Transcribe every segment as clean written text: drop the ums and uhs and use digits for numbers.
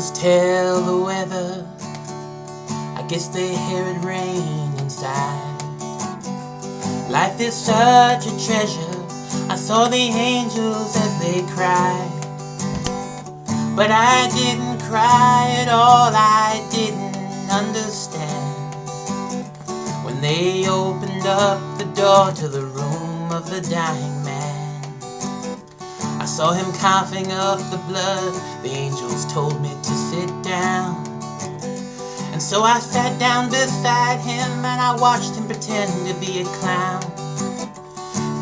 angels tell the weather, I guess they hear it rain inside. Life is such a treasure, I saw the angels as they cried. But I didn't cry at all, I didn't understand. When they opened up the door to the room of the dying man, I saw him coughing up the blood. The angels told me to sit down, and so I sat down beside him and I watched him pretend to be a clown.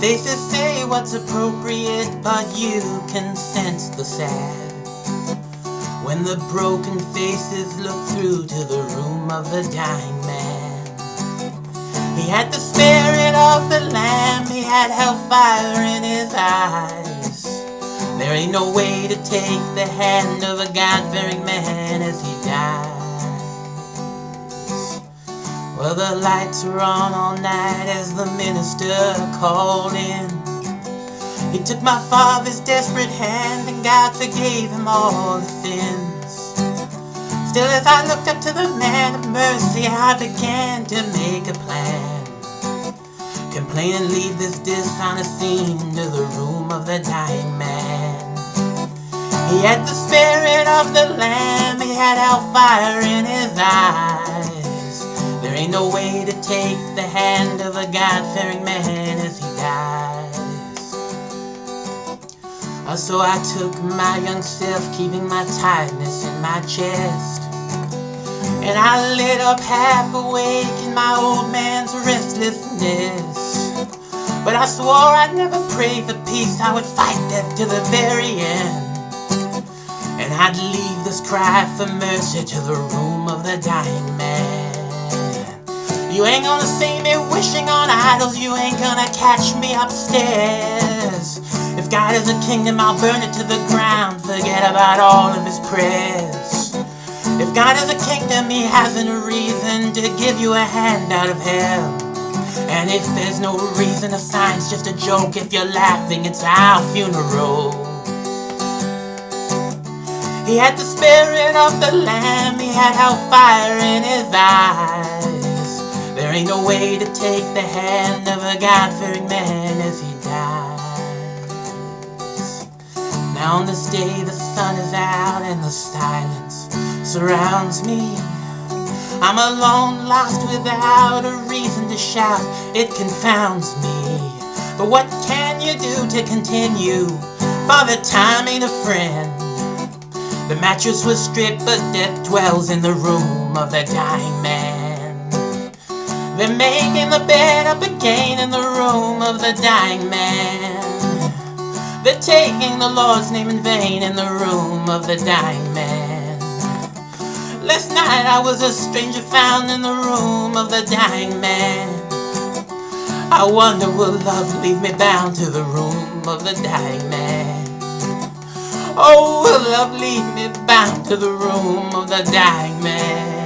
Faces say what's appropriate, but you can sense the sad when the broken faces look through to the room of the dying man. He had the spirit of the Lamb, he had hellfire in his eyes. There ain't no way to take the hand of a God-fearing man as he dies. Well, the lights were on all night as the minister called in. He took my father's desperate hand and God forgave him all his sins. Still, as I looked up to the man of mercy, I began to make a plan. Complain and leave this dishonest scene to the room of the dying man. He had the spirit of the Lamb, he had hellfire in his eyes. There ain't no way to take the hand of a God-fearing man as he dies. So I took my young self, keeping my tiredness in my chest, and I lit up half awake in my old man's restlessness. But I swore I'd never pray for peace, I would fight death to the very end. And I'd leave this cry for mercy to the room of the dying man. You ain't gonna see me wishing on idols, you ain't gonna catch me upstairs. If God is a kingdom, I'll burn it to the ground, forget about all of his prayers. If God is a kingdom, he hasn't a reason to give you a hand out of hell. And if there's no reason, a sign's just a joke. If you're laughing, it's our funeral. He had the spirit of the Lamb, he had hellfire in his eyes. There ain't no way to take the hand of a God-fearing man as he dies. Now on this day the sun is out and the silence surrounds me. I'm alone, lost without a reason to shout, it confounds me. But what can you do to continue? Father Time ain't a friend. The mattress was stripped, but death dwells in the room of the dying man. They're making the bed up again in the room of the dying man. They're taking the Lord's name in vain in the room of the dying man. Last night I was a stranger found in the room of the dying man. I wonder will love leave me bound to the room of the dying man? Oh, will love leave me bound to the room of the dying man?